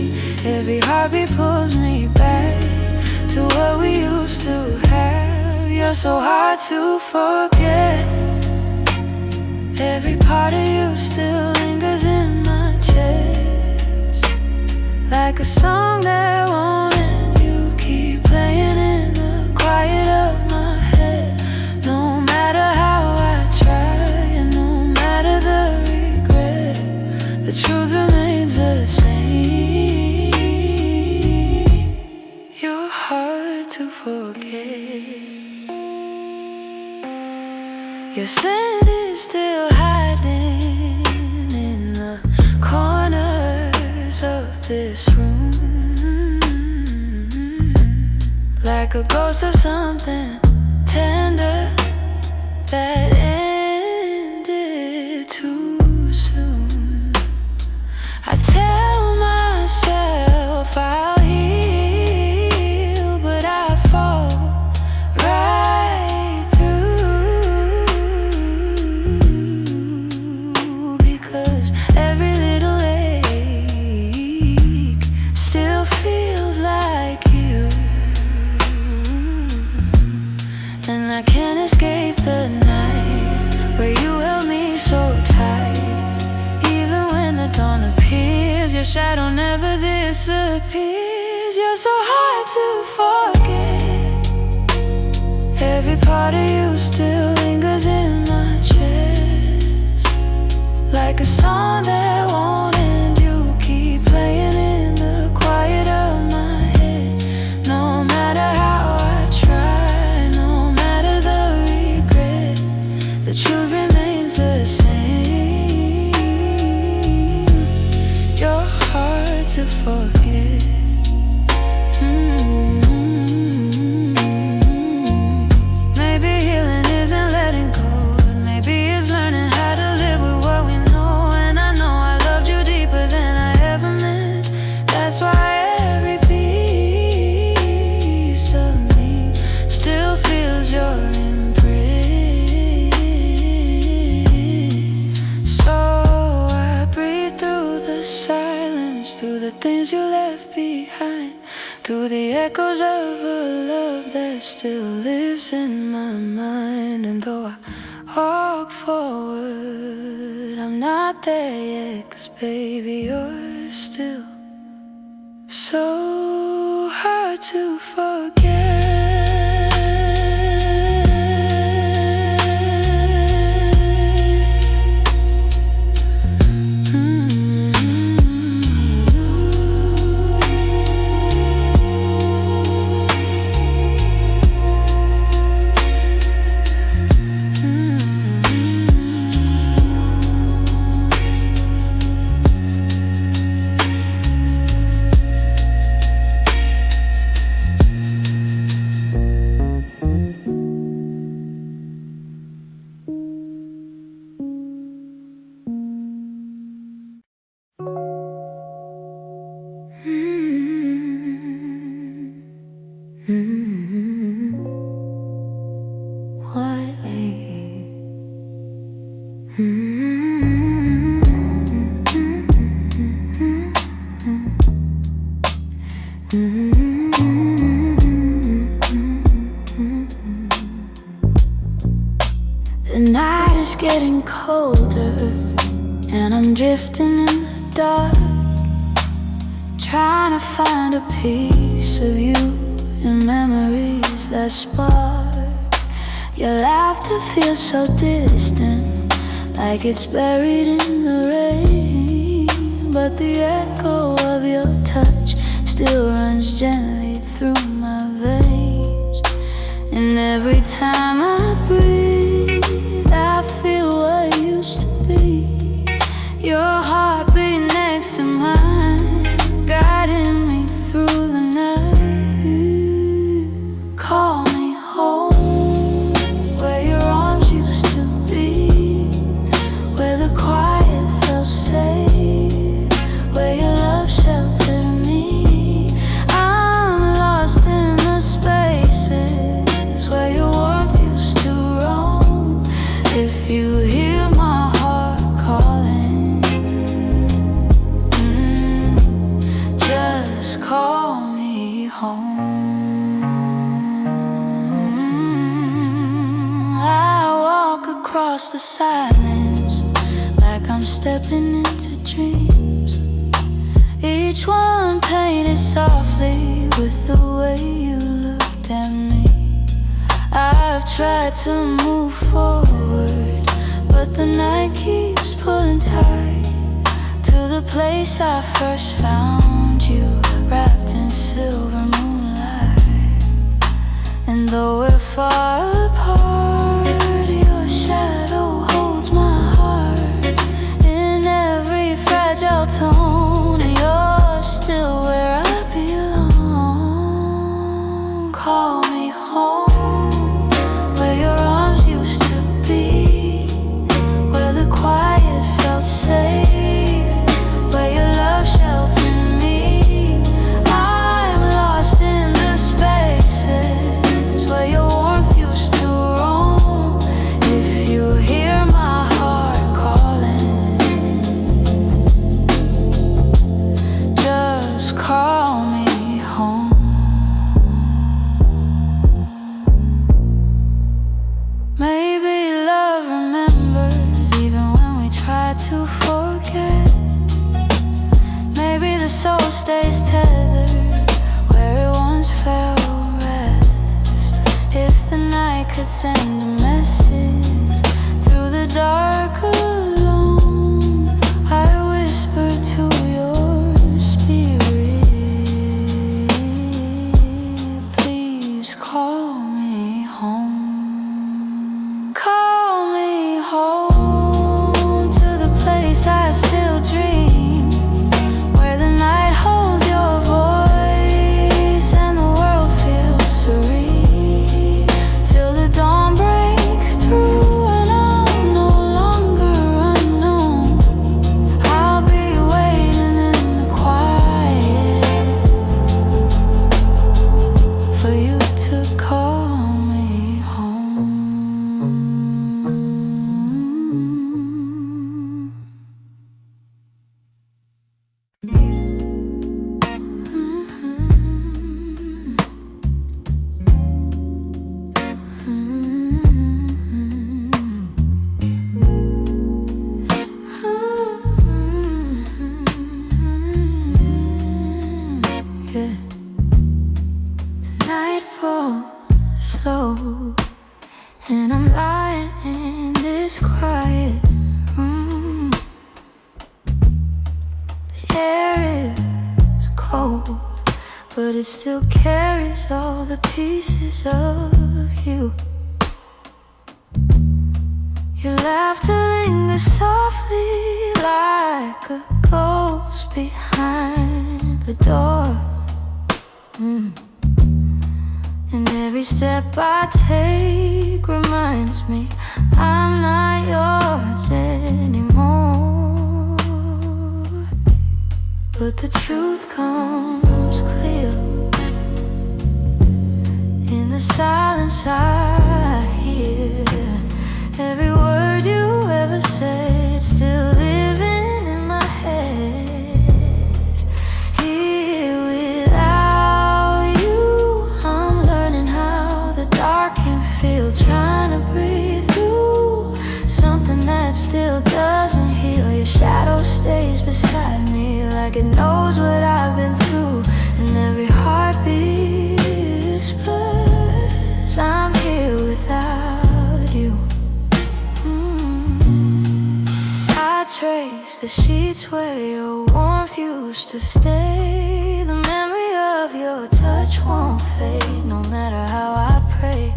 Every heartbeat pulls me back to what we used to have. You're so hard to forget. Every part of you still lingers in my chest, like a song that won't end. You keep playing in the quiet of my head. No matter how I try, and no matter the regret, the truth remains the same. You're hard to forget. Your scent is still hiding in the corners of this room, like a ghost of something tender that ended too soon. I tell myself I'll heal, but I fall right through, because every little ache still feels like you, and I can't escape the night. your shadow never disappears. You're so hard to forget. Every part of you still lingers in my chest, like a song that won't end. You keep playing in the quiet of my head. No matter how I try, no matter the regret, the truth remains the same. You're hard to forget. Maybe healing isn't letting go, maybe it's learning how to live with what we know. And I know I loved you deeper than I ever meant. That's why every piece of me still feels your imprint. So I breathe through the silence, through the things you left behind, through the echoes of a love that still lives in my mind. And though I walk forward, I'm not there yet, 'cause baby, you're still so hard to forget. The night is getting colder, and I'm drifting in the dark, trying to find a piece of you in memories that spark. Your laughter feels so distant, like it's buried in the rain, but the echo of your touch still runs gently through my veins. And every time I breathe, I feel what used to be. Your heartbeat next to mine, guiding me through the night. Call me home, where your arms used to be, where the quiet felt safe, where your love sheltered me. I'm lost in the spaces where your warmth used to roam. If you hear my heart calling, just call me home. I walk across the silence like I'm stepping into dreams, each one painted softly with the way you looked at me. I've tried to move forward, but the night keeps pulling tight to the place I first found you, wrapped in silver moonlight. And though we're far apart, your shadow holds my heart in every fragile tone. You're still where I belong. Call me home, where your arms used to be, where the quiet felt safe, where your love sheltered me. I'm lost in the spaces where your warmth used to roam. stays tethered where it once felt rest. If the night could send a message through the dark alone, I whisper to your spirit, please call me home. Call me home to the place I still dream, where the night holds your voice and the world feels serene, till the dawn breaks through and I'm no longer unknown. I'll be waiting in the quiet for you to call me home. Yeah. The night falls slow, and I'm lying in this quiet room. The air is cold, but it still carries all the pieces of you. Your laughter lingers softly like a ghost behind the door. And every step I take reminds me I'm not yours anymore. But the truth comes clear in the silence I hear. Every word you ever said still living in my head. Here without you, I'm learning how the dark can feel, trying to breathe through something that still doesn't heal. Your shadow stays beside me like it knows what I've been through, and every heartbeat whispers I'm here without you. I trace the sheets where your warmth used to stay. The memory of your touch won't fade, no matter how I pray.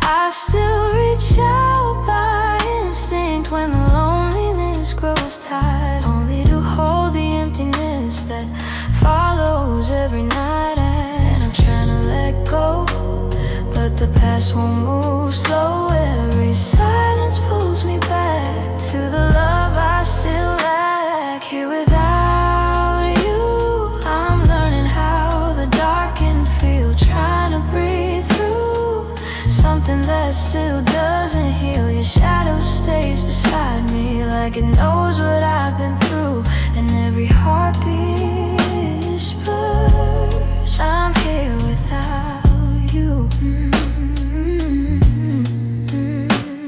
I still reach out by instinct when the loneliness grows tight, only to hold the emptiness that follows every night. And I'm trying to let go, but the past won't move slow. Every silence pulls me back to the love I still lack. Here without you, I'm learning how the dark can feel, trying to breathe through something that still doesn't heal. Your shadow stays beside me like it knows what I've been through, and every heartbeat whispers I'm here without you.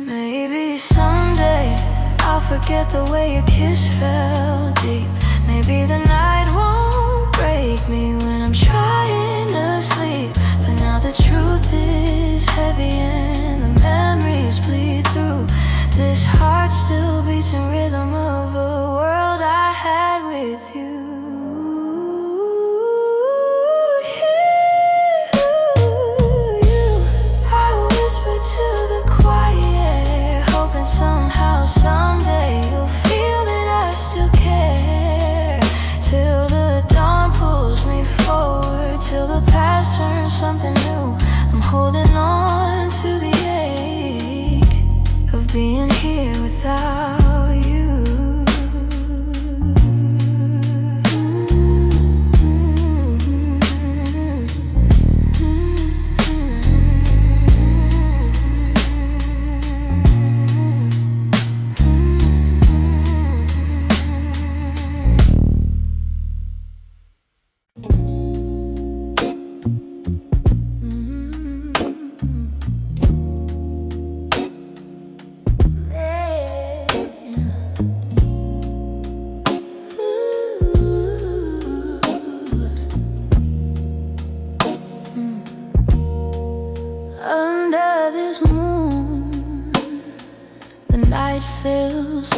Maybe someday I'll forget the way your kiss felt deep. Maybe the night won't break me when I'm trying to sleep. But now the truth is heavy and the memories bleed through. This heart still beats in rhythm of a world I had with you. I whisper to the quiet, hoping somehow, someday you'll feel that I still care. Till the dawn pulls me forward, till the past turns something new. I'm holding on to the ache of being here without you.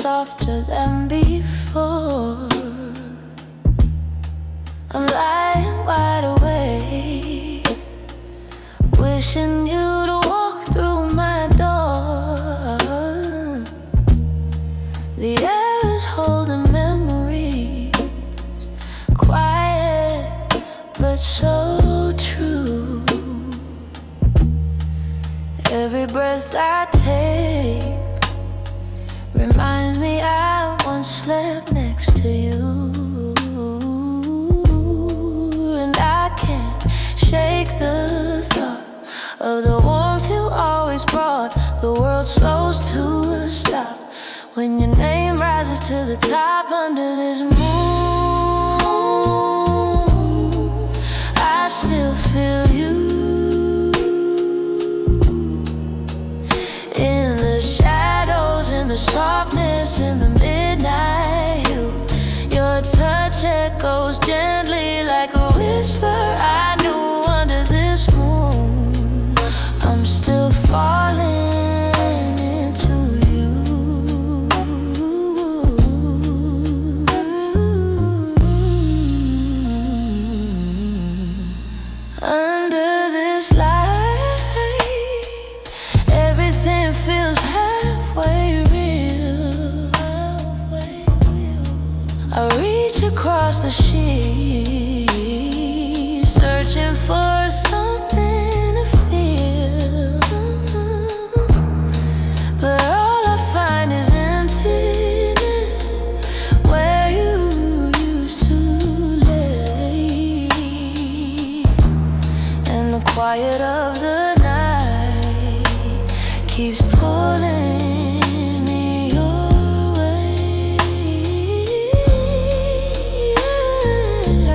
softer than before. I'm lying wide awake, wishing you'd walk through my door. The air is holding memories, quiet but so true. Every breath I take reminds me I once slept next to you. And I can't shake the thought of the warmth you always brought. The world slows to a stop when your name rises to the top under this moon. I still feel you in the shadows, in the softness, in the midnight hue. Your touch echoes gently like a whisper I knew under this moon. I'm still falling into you. Under this light, everything feels halfway real. I reach across the sheet, searching for something to feel, but all I find is emptiness where you used to lay. And the quiet of the night keeps pulling me your way.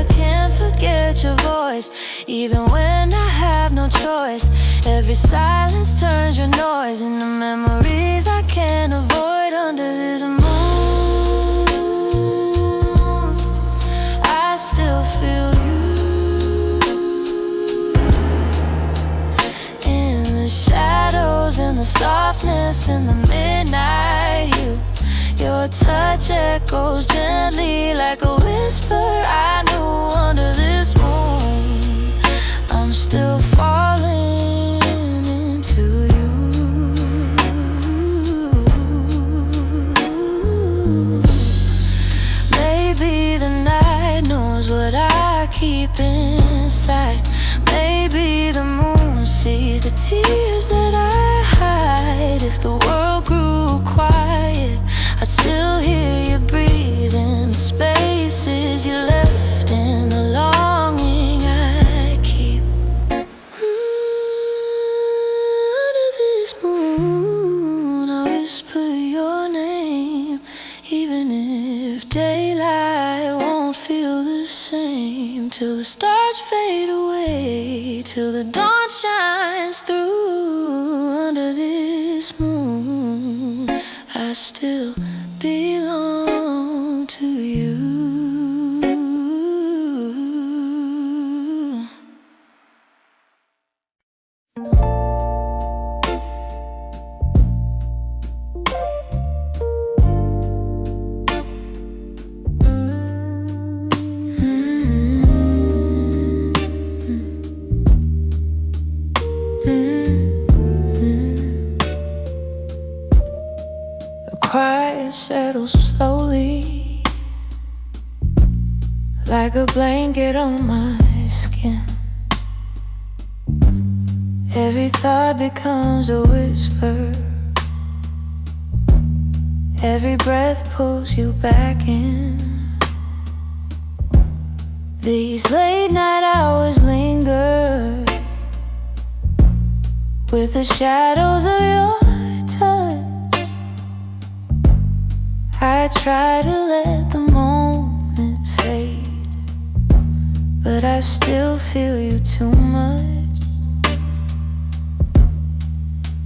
I can't forget your voice, even when I have no choice. Every silence turns your noise into memories I can't avoid under this moon. I still feel you in the shadows, in the softness, in the midnight hue. Your touch echoes gently like a whisper I knew under this moon. I'm still falling into you. Maybe the night knows what I keep inside. Maybe the moon sees the tears that I hide. If the world grew quiet, I'd still hear you breathing. The spaces you left in the longing I keep. Under this moon, I whisper your name, even if daylight won't feel the same. Till the stars fade away, till the dawn shines through. Under this moon, I still belong to you. The quiet settles slowly, like a blanket on my skin. Every thought becomes a whisper. Every breath pulls you back in. These late night hours linger with the shadows of your touch. I try to let the moment fade, but I still feel you too much.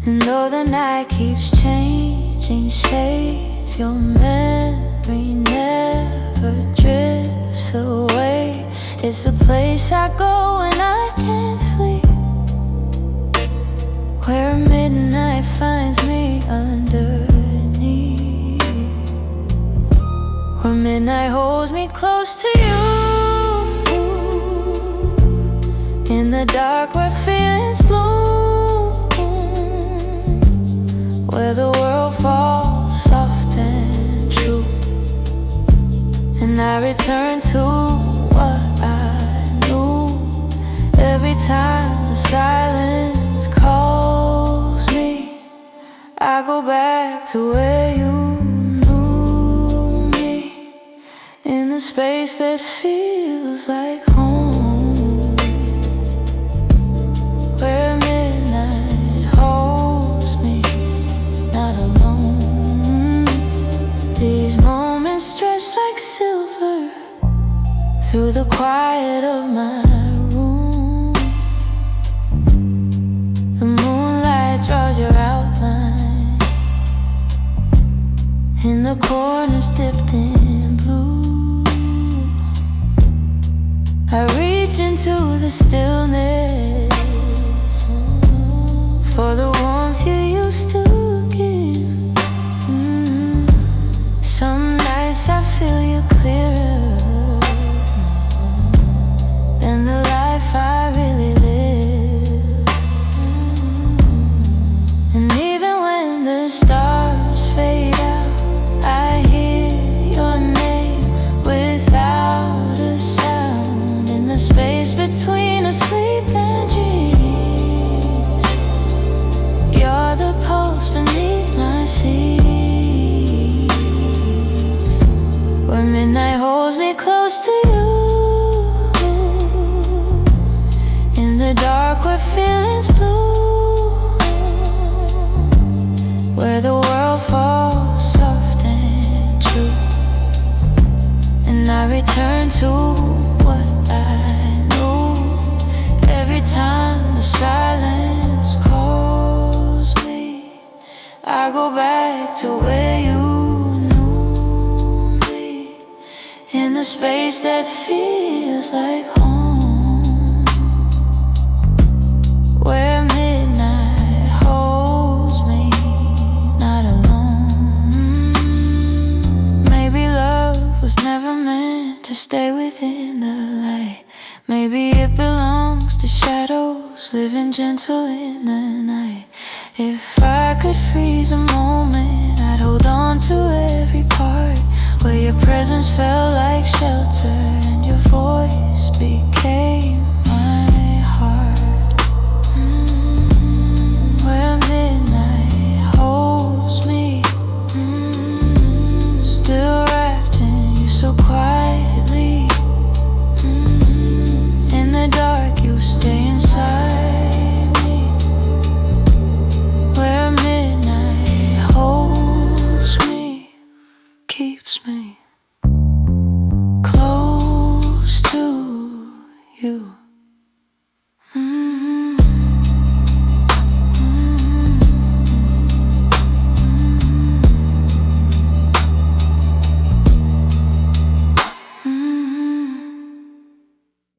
And though the night keeps changing shades, your memory never drifts away. It's the place I go when I can't sleep, where midnight finds me underneath. where midnight holds me close to you. In the dark where feelings bloom, where the world falls soft and true. And I return to what I knew. Every time the silence calls me, I go back to where you knew me. In the space that feels like home, where midnight holds me, not alone. These moments stretch like silver through the quiet of my room. The moonlight draws your outline in the corners dipped in blue. I reach into the stillness for the warmth you used to give. Some nights I feel you clearer than the life I really live. And even when the stars fade out, I hear your name without a sound. In the space between asleep and dreams, you're the pulse beneath my seas, where midnight holds me close to you. In the dark where feelings bloom, where the world falls soft and true. And I return to what I knew. Every time the silence calls me, I go back to where you knew me. In the space that feels like home, where midnight holds me, not alone. Maybe love was never meant to stay within the light. Maybe it belongs to shadows living gentle in the night. If I could freeze a moment, I'd hold on to every part where your presence felt like shelter and your voice became my heart. Where midnight holds me, still wrapped in you so quietly. In the dark you stay inside me, where midnight holds me, keeps me close to you.